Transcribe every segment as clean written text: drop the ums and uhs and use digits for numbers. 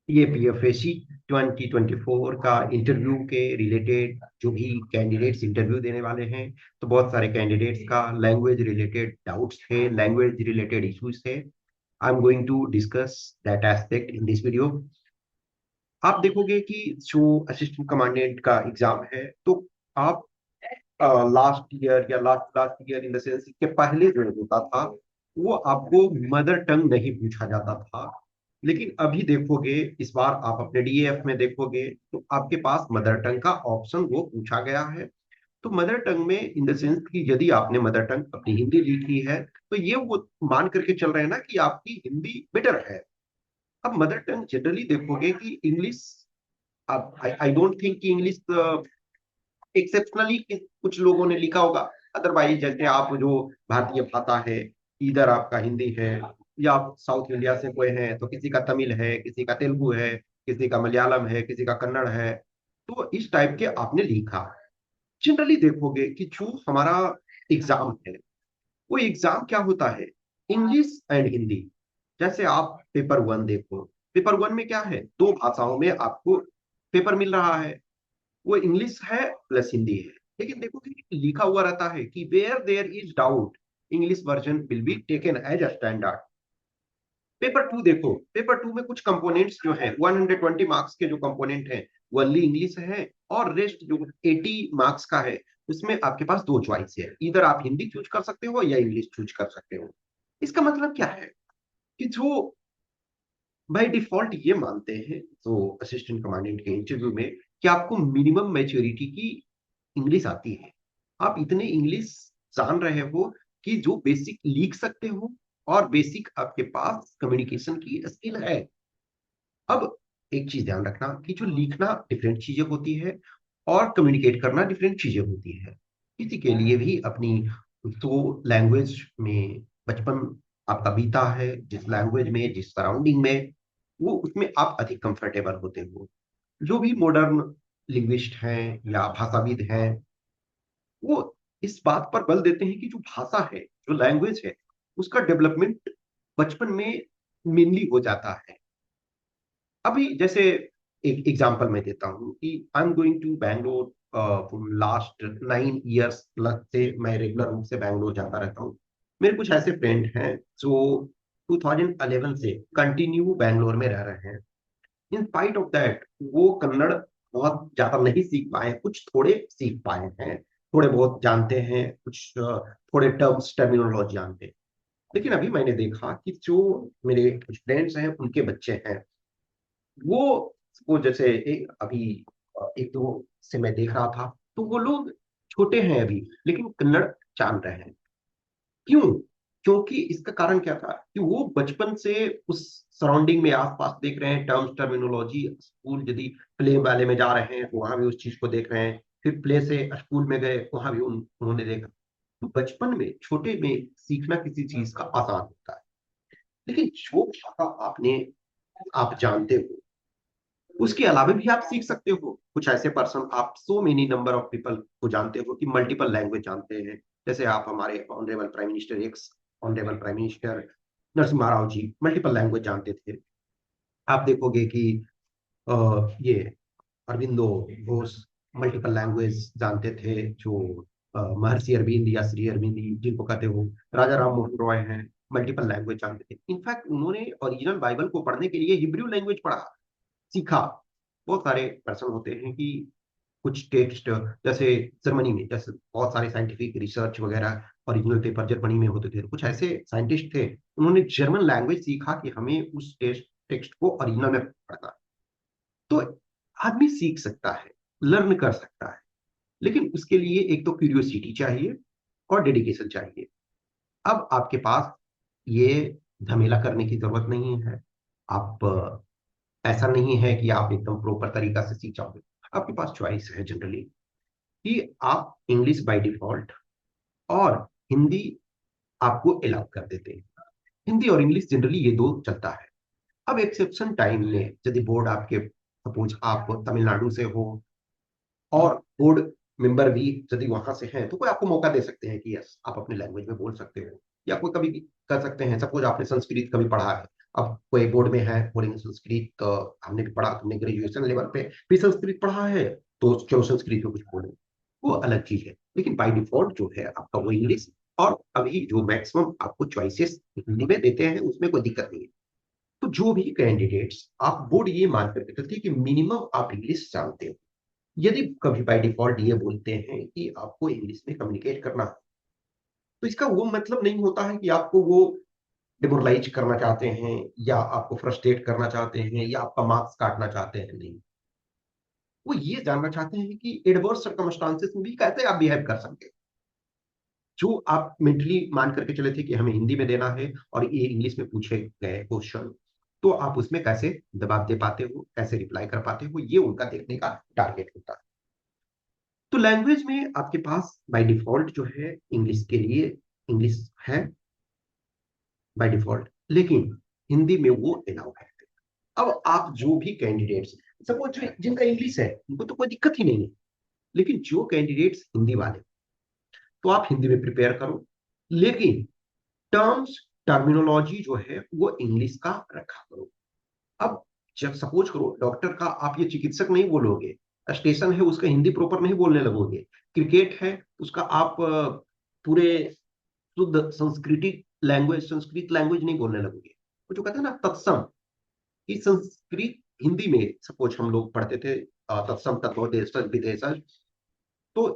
ये पीएफएससी 2024 का इंटरव्यू के रिलेटेड जो भी कैंडिडेट्स इंटरव्यू देने वाले हैं, तो बहुत सारे कैंडिडेट्स का लैंग्वेज रिलेटेड डाउट्स थे, लैंग्वेज रिलेटेड इश्यूज थे। I am going to discuss that aspect in this video. आप देखोगे कि जो असिस्टेंट कमांडेंट का एग्जाम है, तो आप लास्ट ईयर या last last year in the sense के पहले जो होता था, वो आपको मदर टंग नहीं पूछा जाता था। लेकिन अभी देखोगे, इस बार आप अपने डीएफ में देखोगे तो आपके पास मदर टंग का ऑप्शन वो पूछा गया है। तो मदर टंग में इन द सेंस कि यदि आपने मदर टंग अपनी हिंदी लिखी है, तो ये वो मान करके चल रहे हैं ना कि आपकी हिंदी बेटर है। अब मदर टंग जनरली देखोगे कि इंग्लिश, अब आई डोंट थिंक कि इंग्लिश एक्सेप्शनली कुछ लोगों ने लिखा होगा। अदरवाइज जैसे आप जो भारतीय भाषा है, इधर आपका हिंदी है, या आप साउथ इंडिया से कोई हैं तो किसी का तमिल है, किसी का तेलुगु है, किसी का मलयालम है, किसी का कन्नड़ है। तो इस टाइप के आपने लिखा। जनरली देखोगे कि जो हमारा एग्जाम है, वो एग्जाम क्या होता है, इंग्लिश एंड हिंदी। जैसे आप पेपर वन देखो, पेपर वन में क्या है, दो भाषाओं में आपको पेपर मिल रहा है, वो इंग्लिश है प्लस हिंदी है। लेकिन देखो कि लिखा हुआ रहता है कि where there is doubt, English version will be taken as a standard. Paper two देखो, पेपर टू में कुछ कंपोनेंट्स जो है 120 मार्क्स के जो कंपोनेंट हैं, वो ओनली इंग्लिश है। और रेस्ट जो 80 मार्क्स का है, उसमें आपके पास दो चॉइस है, इधर आप हिंदी चूज कर सकते हो या इंग्लिश चूज कर सकते हो। इसका मतलब क्या है कि जो बाय डिफॉल्ट ये मानते हैं तो असिस्टेंट कमांडेंट के इंटरव्यू में कि आपको मिनिमम मैच्योरिटी की इंग्लिश आती है, आप इतने इंग्लिश जान रहे हो कि जो बेसिक लिख सकते हो, और बेसिक आपके पास कम्युनिकेशन की स्किल है। अब एक चीज ध्यान रखना कि जो लिखना डिफरेंट चीजें होती है, और कम्युनिकेट करना डिफरेंट चीजें होती है। किसी के लिए भी अपनी तो लैंग्वेज में बचपन आपका बीता है, जिस लैंग्वेज में, जिस सराउंडिंग में, वो उसमें आप अधिक कंफर्टेबल होते हो। जो भी मॉडर्न लिंग्विस्ट हैं या भाषाविद हैं, वो इस बात पर बल देते हैं कि जो भाषा है, जो लैंग्वेज है, उसका डेवलपमेंट बचपन में मेनली हो जाता है। अभी जैसे एक एग्जांपल मैं देता हूँ कि I am going to Bangalore, last 9 years plus से मैं रेगुलर रूप से बैंगलोर जाता रहता हूँ। मेरे कुछ ऐसे फ्रेंड हैं जो 2011 से कंटिन्यू बैंगलोर में रह रहे हैं। इन स्पाइट ऑफ दैट वो कन्नड़ बहुत ज्यादा नहीं सीख पाए, कुछ थोड़े सीख पाए हैं, थोड़े बहुत जानते हैं, कुछ थोड़े टर्म्स टर्मिनोलॉजी जानते हैं। लेकिन अभी मैंने देखा कि जो मेरे कुछ फ्रेंड्स हैं, उनके बच्चे हैं, वो वो जैसे अभी एक दो से मैं देख रहा था, तो वो लोग छोटे हैं अभी, लेकिन कन्नड़ जान रहे हैं। क्यों? क्योंकि इसका कारण क्या था कि वो बचपन से उस सराउंडिंग में आसपास देख रहे हैं, टर्म्स टर्मिनोलॉजी। स्कूल यदि प्ले वाले में जा रहे हैं तो वहां भी उस चीज को देख रहे हैं, फिर प्ले से स्कूल में गए वहां भी उन्होंने देखा। तो बचपन में छोटे में सीखना किसी चीज का आसान होता है। लेकिन जो भाषा आप जानते हो, उसके अलावा भी आप सीख सकते हो। कुछ ऐसे पर्सन, आप so many number of people को जानते हो कि मल्टीपल लैंग्वेज जानते हैं। जैसे आप हमारे honourable prime minister, ex honourable prime minister Narasimha Rao ji multiple language जानते थे। आप देखोगे कि ये अरविंदो घोष मल्टीपल लैंग्वेज जानते थे। जो महर्षि अरविंद या श्री अरविंद जिनको कहते हो, राजा राम मोहन रॉय हैं, मल्टीपल लैंग्वेज जानते थे। इनफैक्ट उन्होंने ओरिजिनल बाइबल को पढ़ने के लिए हिब्रू लैंग्वेज पढ़ा, सीखा। बहुत सारे पर्सन होते हैं कि कुछ टेक्स्ट, जैसे जर्मनी में जैसे बहुत सारे साइंटिफिक रिसर्च वगैरह ओरिजिनल पेपर जर्मनी में होते थे, तो कुछ ऐसे साइंटिस्ट थे, उन्होंने जर्मन लैंग्वेज सीखा कि हमें उस टेक्स्ट टेक्स्ट को ओरिजिनल में पढ़ना। तो आदमी सीख सकता है, लर्न कर सकता है, लेकिन उसके लिए एक तो क्यूरियोसिटी चाहिए और डेडिकेशन चाहिए। अब आपके पास ये झमेला करने की जरूरत नहीं है। आप ऐसा नहीं है कि आप एकदम प्रॉपर तरीका से सीख जाओगे। आपके पास चॉइस है जनरली कि आप इंग्लिश बाय डिफॉल्ट और हिंदी आपको अलाउ कर देते हैं। हिंदी और इंग्लिश जनरली ये दो चलता है। अब एक्सेप्शन टाइम में यदि बोर्ड आपके, सपोज आप तमिलनाडु से हो और बोर्ड मेंबर भी यदि वहां से हैं, तो कोई आपको मौका दे सकते हैं कि यस आप अपने लैंग्वेज में बोल सकते हो, या कोई कभी कर सकते हैं। सपोज आपने संस्कृत कभी पढ़ा है, अब कोई बोर्ड में है बोलेंगे संस्कृत, तो हमने भी पढ़ा, हमने ग्रेजुएशन लेवल पे भी संस्कृत पढ़ा है, तो चलो संस्कृत में कुछ बोले, वो अलग चीज है। लेकिन बाय डिफॉल्ट जो है आपका वो इंग्लिश। और अभी जो मैक्सिमम आपको चॉइसेस हिंदी में देते हैं उसमें कोई दिक्कत नहीं है। तो जो भी कैंडिडेट्स, आप बोर्ड ये मान करके चलते हैं कि मिनिमम आप इंग्लिश जानते हो। यदि कभी बाय डिफॉल्ट ये बोलते हैं कि आपको इंग्लिश में कम्युनिकेट करना है, तो इसका वो मतलब नहीं होता है कि आपको वो डिमोरलाइज करना चाहते हैं, या आपको फ्रस्ट्रेट करना चाहते हैं, या आपका मार्क्स काटना चाहते हैं। नहीं, वो ये जानना चाहते हैं कि एडवर्स सर्कमस्टांसेस में भी कैसे आप बिहेव कर सकते हैं। जो आप मेंटली मान करके चले थे कि हमें हिंदी में देना है और ये इंग्लिश में पूछे गए क्वेश्चन, तो आप उसमें कैसे जवाब दे पाते हो, कैसे रिप्लाई कर पाते हो, ये उनका देखने का टारगेट होता है। तो लैंग्वेज में आपके पास बाय डिफॉल्ट जो है इंग्लिश के लिए इंग्लिश है बाय डिफॉल्ट, लेकिन हिंदी में वो अलाउ है। अब आप जो भी कैंडिडेट्स, सपोज जिनका इंग्लिश है उनको तो कोई दिक्कत ही नहीं है, लेकिन जो कैंडिडेट्स हिंदी वाले, तो आप हिंदी में प्रिपेयर करो, लेकिन टर्म्स टर्मिनोलॉजी जो है वो इंग्लिश का रखा करो। अब जब सपोज करो डॉक्टर का आप ये चिकित्सक नहीं बोलोगे, स्टेशन है उसका हिंदी प्रॉपर नहीं बोलने लगोगे, क्रिकेट है उसका आप पूरे शुद्ध संस्कृत लैंग्वेज नहीं बोलने लगोगे। वो जो कहते हैं ना तत्सम, कि संस्कृत हिंदी में सपोज हम लोग पढ़ते थे तत्सम तत्व देश विदेश, तो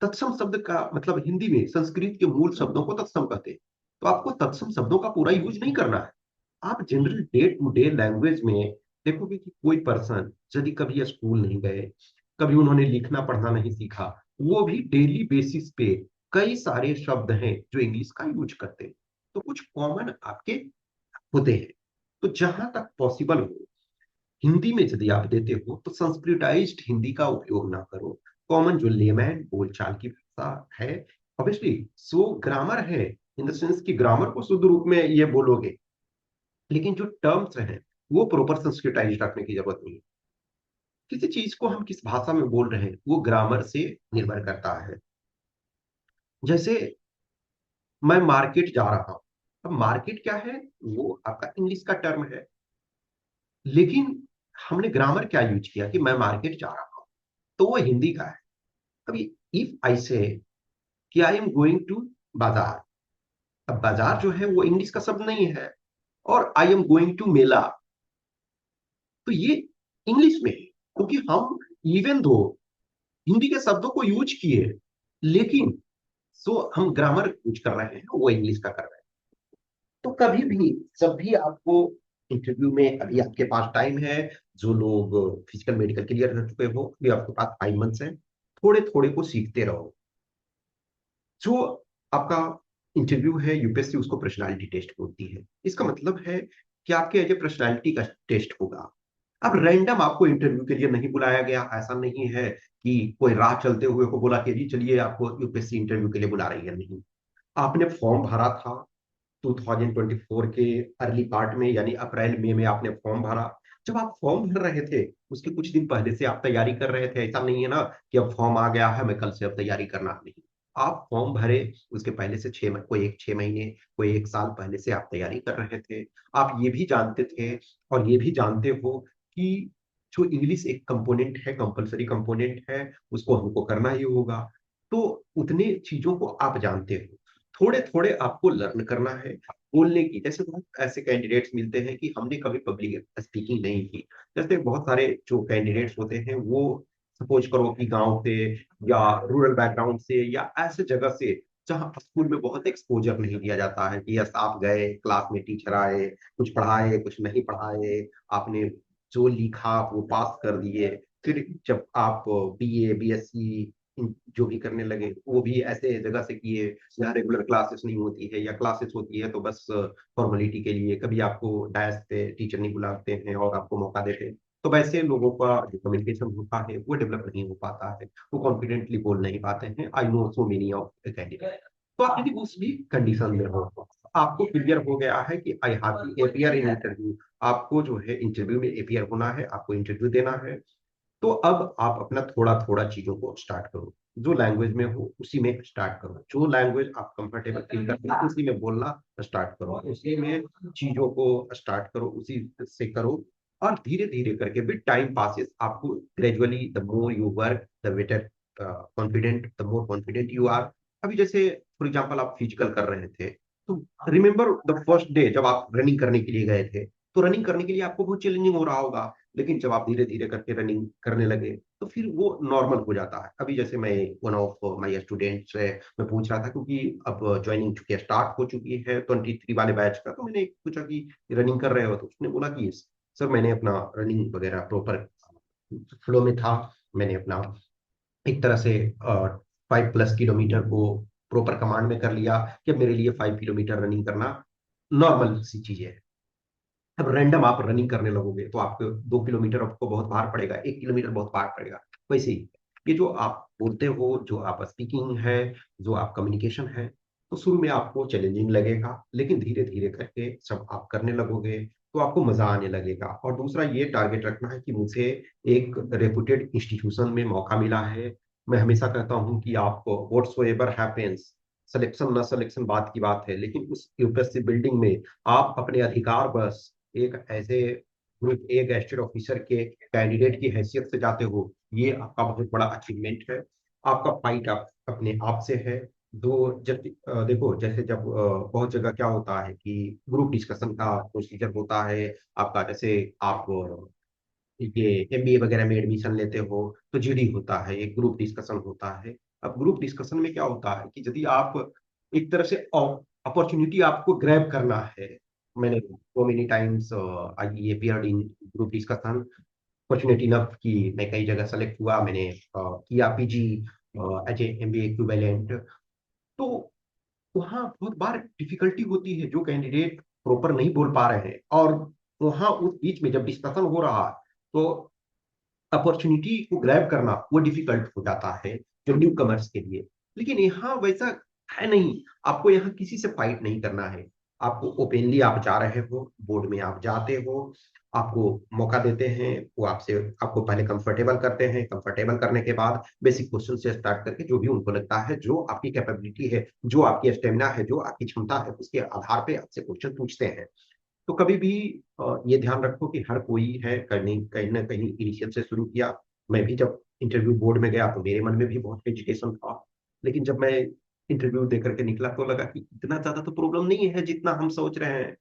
तत्सम शब्द का मतलब हिंदी में संस्कृत के मूल शब्दों को तत्सम कहते हैं। तो आपको तत्सम शब्दों का पूरा यूज नहीं करना है। आप general day to day language में देखोगे कि कोई पर्सन यदि कभी स्कूल नहीं गए, कभी उन्होंने लिखना पढ़ना नहीं सीखा, वो भी डेली बेसिस पे कई सारे शब्द हैं जो इंग्लिश का यूज करते हैं। तो कुछ कॉमन आपके होते हैं। तो जहां तक पॉसिबल हो हिंदी में यदि आप देते हो तो संस्कृताइज्ड हिंदी का उपयोग ना करो। कॉमन जो लेमैन बोलचाल की भाषा है, ऑब्वियसली सो ग्रामर है, इन द सेंस कि ग्रामर को शुद्ध रूप में ये बोलोगे, लेकिन जो टर्म्स हैं वो प्रॉपर संस्कृताइज्ड रखने की जरूरत नहीं है। किसी चीज को हम किस भाषा में बोल रहे हैं वो ग्रामर से निर्भर करता है। जैसे मैं मार्केट जा रहा हूं, अब मार्केट क्या है, वो आपका इंग्लिश का टर्म है, लेकिन हमने ग्रामर क्या यूज किया कि मैं मार्केट जा रहा हूं, तो वो हिंदी का है। अभी इफ आई से कि आई एम गोइंग टू बाजार, अब बाजार जो है वो इंग्लिश का शब्द नहीं है, और आई एम गोइंग टू मेला, तो ये इंग्लिश में है, क्योंकि हम इवन दो हिंदी के शब्दों को यूज किए, लेकिन सो हम ग्रामर यूज कर रहे हैं वो इंग्लिश का कर रहे हैं। तो कभी भी जब भी आपको इंटरव्यू में, अभी आपके पास टाइम है, जो लोग फिजिकल मेडिकल क्लियर कर चुके हो अभी आपके पास 5 मंथ्स है, थोड़े थोड़े को सीखते रहो। जो आपका इंटरव्यू है यूपीएससी उसको पर्सनालिटी टेस्ट बोलती है, इसका मतलब है कि आपके एज ए पर्सनालिटी का टेस्ट होगा। अब रैंडम आपको इंटरव्यू के लिए नहीं बुलाया गया, ऐसा नहीं है कि कोई राह चलते हुए को बोला कि जी चलिए आपको यूपीएससी इंटरव्यू के लिए बुला रही है, नहीं। आपने फॉर्म भरा था 2024 के अर्ली पार्ट में, यानी अप्रैल मई में आपने फॉर्म भरा। जब आप फॉर्म भर रहे थे उसके कुछ दिन पहले से आप तैयारी कर रहे थे, ऐसा नहीं है ना कि अब फॉर्म आ गया है मैं कल से अब तैयारी करना, नहीं। आप फॉर्म भरे उसके पहले से 6 महीने, कोई एक 6 महीने, कोई 1 साल पहले से आप तैयारी कर रहे थे। आप ये भी जानते थे और ये भी जानते हो कि जो इंग्लिश एक कंपोनेंट है, कंपलसरी कंपोनेंट है, उसको हमको करना ही होगा। तो उतने चीजों को आप जानते हो, थोड़े थोड़े आपको लर्न करना है बोलने की। जैसे बहुत ऐसे कैंडिडेट्स मिलते हैं कि हमने कभी पब्लिक स्पीकिंग नहीं की। जैसे बहुत सारे जो कैंडिडेट्स होते हैं वो सपोज करो कि गांव से या रूरल बैकग्राउंड से या ऐसे जगह से जहाँ स्कूल में बहुत एक्सपोजर नहीं दिया जाता है कि यस आप गए क्लास में, टीचर आए, कुछ पढ़ाए कुछ नहीं पढ़ाए, आपने जो लिखा वो पास कर दिए। फिर जब आप बीए बीएससी जो भी करने लगे वो भी ऐसे जगह से किए जहाँ रेगुलर क्लासेस नहीं होती है, या क्लासेस होती है तो बस फॉर्मेलिटी के लिए, कभी आपको डायस पे टीचर नहीं बुलाते हैं और आपको मौका देते हैं। तो वैसे लोगों का जो कम्युनिकेशन होता है वो डेवलप नहीं हो पाता है, वो कॉन्फिडेंटली बोल नहीं पाते हैं। I know so many of candidate. तो आप यदि उस भी कंडीशन में हो, आपको क्लियर हो गया है कि I have to appear in interview, आपको जो है इंटरव्यू में अपियर होना है, आपको इंटरव्यू देना है, तो अब आप अपना थोड़ा थोड़ा चीजों को स्टार्ट करो, जो लैंग्वेज में हो उसी में स्टार्ट करो, जो लैंग्वेज आप कंफर्टेबल फील करते हो उसी में बोलना स्टार्ट करो, उसी में चीजों को स्टार्ट करो, उसी से करो। और धीरे धीरे करके विद टाइम पासिस आपको gradually the more you work the better confident, the more confident you are. अभी जैसे फॉर एग्जाम्पल आप फिजिकल कर रहे थे, तो रिमेम्बर द फर्स्ट डे जब आप रनिंग करने के लिए गए थे, तो रनिंग करने के लिए आपको बहुत चैलेंजिंग हो रहा होगा, लेकिन जब आप धीरे धीरे करके रनिंग करने लगे तो फिर वो नॉर्मल हो जाता है। अभी जैसे मैं वन ऑफ माय स्टूडेंट्स से मैं पूछ रहा था, क्योंकि अब ज्वाइनिंग चुकी है, स्टार्ट हो चुकी है 23 वाले बैच का, तो मैंने पूछा कि रनिंग कर रहे हो, तो उसने बोला कि सर मैंने अपना रनिंग वगैरह प्रॉपर फ्लो में था, मैंने अपना एक तरह से 5+ किलोमीटर को प्रॉपर कमांड में कर लिया, कि अब मेरे लिए 5 किलोमीटर रनिंग करना नॉर्मल सी चीज है। अब रैंडम आप रनिंग करने लगोगे तो आपको 2 किलोमीटर आपको बहुत भार पड़ेगा, 1 किलोमीटर बहुत भार पड़ेगा। वैसे ही ये जो आप बोलते हो, जो आप स्पीकिंग है, जो आप कम्युनिकेशन है, तो शुरू में आपको चैलेंजिंग लगेगा, लेकिन धीरे धीरे करके जब आप करने लगोगे तो आपको मजा आने लगेगा। और दूसरा ये टारगेट रखना है कि मुझे एक रेपुटेड इंस्टीट्यूशन में मौका मिला है। मैं हमेशा कहता हूँ कि आप व्हाट्सो एवर हैपेंस, सिलेक्शन ना सिलेक्शन बात की बात है, लेकिन उस यूपीएससी बिल्डिंग में आप अपने अधिकार बस एक ऐसे ग्रुप ए गैजेटेड ऑफिसर के कैंडिडेट की हैसियत से जाते हो, ये आपका बहुत बड़ा अचीवमेंट है। आपका फाइट आप अपने आप से है। दो जब देखो, जैसे जब बहुत जगह क्या होता है कि ग्रुप डिस्कशन का प्रोसीजर होता है आपका, जैसे आप ये एमबीए वगैरह में एडमिशन लेते हो तो जीडी होता है, एक ग्रुप डिस्कशन होता है। अब ग्रुप डिस्कशन में क्या होता है कि यदि आप एक तरह से अपॉर्चुनिटी आपको ग्रैब करना है, मैंने so many times I appeared in group discussion, opportunity enough कि मैं कई जगह सेलेक्ट हुआ, मैंने किया PG as a MBA equivalent. तो वहाँ बहुत बार डिफिकल्टी होती है, जो कैंडिडेट प्रॉपर नहीं बोल पा रहे हैं, और वहाँ उस बीच में जब डिस्कशन हो रहा है तो अपॉर्चुनिटी को ग्रैब करना वो डिफिकल्ट हो जाता है जो न्यू कमर्स के लिए। लेकिन यहाँ वैसा है नहीं, आपको यहाँ किसी से फाइट नहीं करना है। आपको ओपनली आप जा रहे हो, बोर्ड में आप जाते हो, आपको मौका देते हैं, वो आपसे आपको पहले कंफर्टेबल करते हैं, कंफर्टेबल करने के बाद बेसिक क्वेश्चन से स्टार्ट करके जो भी उनको लगता है, जो आपकी कैपेबिलिटी है, जो आपकी स्टेमिना है, जो आपकी क्षमता है, उसके आधार पे आपसे क्वेश्चन पूछते हैं। तो कभी भी ये ध्यान रखो कि हर कोई है करने कहीं ना कहीं इनिशियल से शुरू किया। मैं भी जब इंटरव्यू बोर्ड में गया तो मेरे मन में भी बहुत हेजिटेशन था, लेकिन जब मैं इंटरव्यू दे करके निकला तो लगा कि इतना ज्यादा तो प्रॉब्लम नहीं है जितना हम सोच रहे हैं।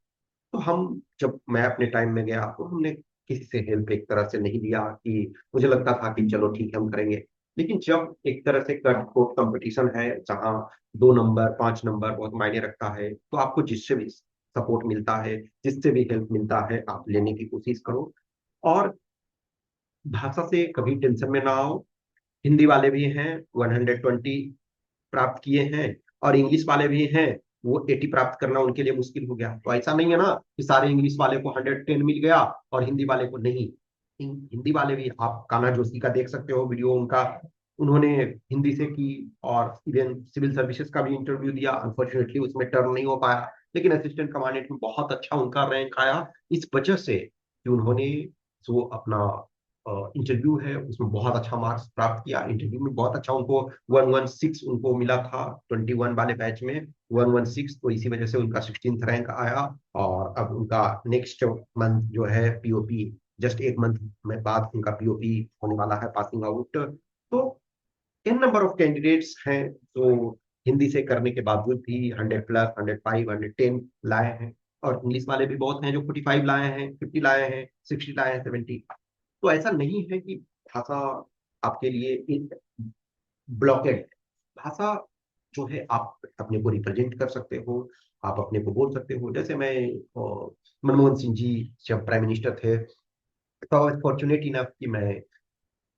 तो हम जब मैं अपने टाइम में गया तो हमने किसी से हेल्प एक तरह से नहीं लिया, कि मुझे लगता था कि चलो ठीक है हम करेंगे। लेकिन जब एक तरह से कट कोट कंपटीशन है, जहाँ 2 नंबर 5 नंबर बहुत मायने रखता है, तो आपको जिससे भी सपोर्ट मिलता है, जिससे भी हेल्प मिलता है, आप लेने की कोशिश करो। और भाषा से कभी टेंशन में ना आओ। हिंदी वाले भी हैं 120 प्राप्त किए हैं, और इंग्लिश वाले भी हैं, वो 80 प्राप्त करना उनके लिए मुश्किल हो गया। तो ऐसा नहीं है ना कि सारे इंग्लिश वाले को 110 मिल गया और हिंदी वाले को नहीं। हिंदी वाले भी, आप कान्हा जोशी का देख सकते हो वीडियो उनका, उन्होंने हिंदी से की, और इवन सिविल सर्विसेज का भी इंटरव्यू दिया, अनफॉर्चुनेटली उसमें टर्न नहीं हो पाया, लेकिन असिस्टेंट कमांडेंट में बहुत अच्छा उनका रैंक आया, इस वजह से कि उन्होंने जो अपना इंटरव्यू है उसमें बहुत अच्छा मार्क्स प्राप्त किया। इंटरव्यू में बहुत अच्छा उनको 116 उनको मिला था, 21 वाले बैच में 116, तो इसी वजह से उनका 16th रैंक आया। और अब उनका नेक्स्ट मंथ जो है पीओपी, जस्ट एक मंथ में बाद उनका पीओपी होने वाला है, पासिंग आउट। तो इन नंबर ऑफ कैंडिडेट्स हैं जो हिंदी से करने के बावजूद भी 100+, 105, 110 लाए हैं, और इंग्लिश वाले भी बहुत हैं जो 45 लाए हैं, 50 लाए हैं, 60 लाए हैं, 70। तो ऐसा नहीं है कि भाषा आपके लिए ब्लॉकेड। भाषा जो है, आप अपने को रिप्रेजेंट कर सकते हो, आप अपने को बोल सकते हो। जैसे मैं मनमोहन सिंह जी जब प्राइम मिनिस्टर थे, तो फॉर्चुनेट इनफ कि मैं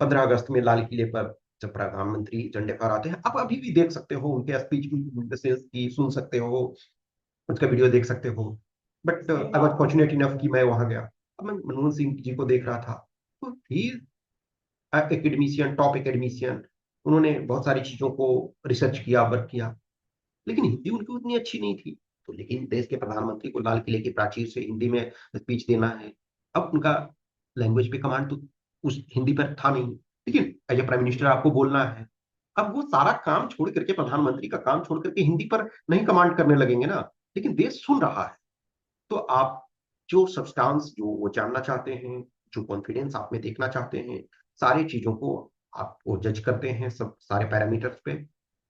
15 अगस्त में लाल किले पर जब प्रधानमंत्री झंडे फहराते हैं, आप अभी भी देख सकते हो उनके स्पीच की, सुन सकते हो, उसका वीडियो देख सकते हो। But I was fortunate enough कि मैं वहां गया, अब मैं मनमोहन सिंह जी को देख रहा था, तो ही एकेडमिशियन, टॉप एकेडमिशियन, उन्होंने बहुत सारी चीजों को रिसर्च किया, वर्क किया, लेकिन हिंदी उनकी उतनी अच्छी नहीं थी। तो लेकिन देश के प्रधानमंत्री को लाल किले की प्राचीर से हिंदी में स्पीच देना है, अब उनका लैंग्वेज पे कमांड तो उस हिंदी पर था नहीं, लेकिन एज ए प्राइम मिनिस्टर आपको बोलना है। अब वो सारा काम छोड़ करके, प्रधानमंत्री का काम छोड़ करके हिंदी पर नहीं कमांड करने लगेंगे ना, लेकिन देश सुन रहा है। तो आप जो सब्सटेंस जो वो जानना चाहते हैं, जो कॉन्फिडेंस आप में देखना चाहते हैं, सारी चीजों को आप वो जज करते हैं सब सारे पैरामीटर्स पे।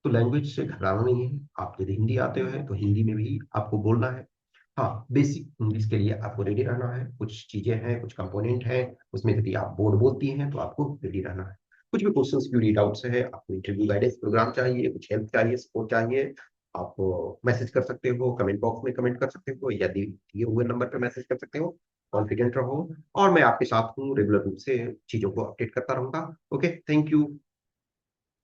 तो लैंग्वेज से घबराना नहीं है। आप यदि हिंदी आते हो तो हिंदी में भी आपको बोलना है। हाँ, बेसिक इंग्लिश के लिए आपको रेडी रहना है। कुछ चीजें हैं, कुछ कंपोनेंट हैं, उसमें यदि आप बोर्ड बोलती हैं तो आपको रेडी रहना है। कुछ भी क्वेश्चंस क्यूरी डाउट्स है, आपको इंटरव्यू गाइडेंस प्रोग्राम चाहिए, कुछ हेल्प चाहिए, सपोर्ट चाहिए, आप मैसेज कर सकते हो, कमेंट बॉक्स में कमेंट कर सकते हो, या दिए हुए नंबर पर मैसेज कर सकते हो। कॉन्फिडेंट रहो, और मैं आपके साथ हूँ, रेगुलर रूप से चीजों को अपडेट करता रहूंगा। Okay, thank you.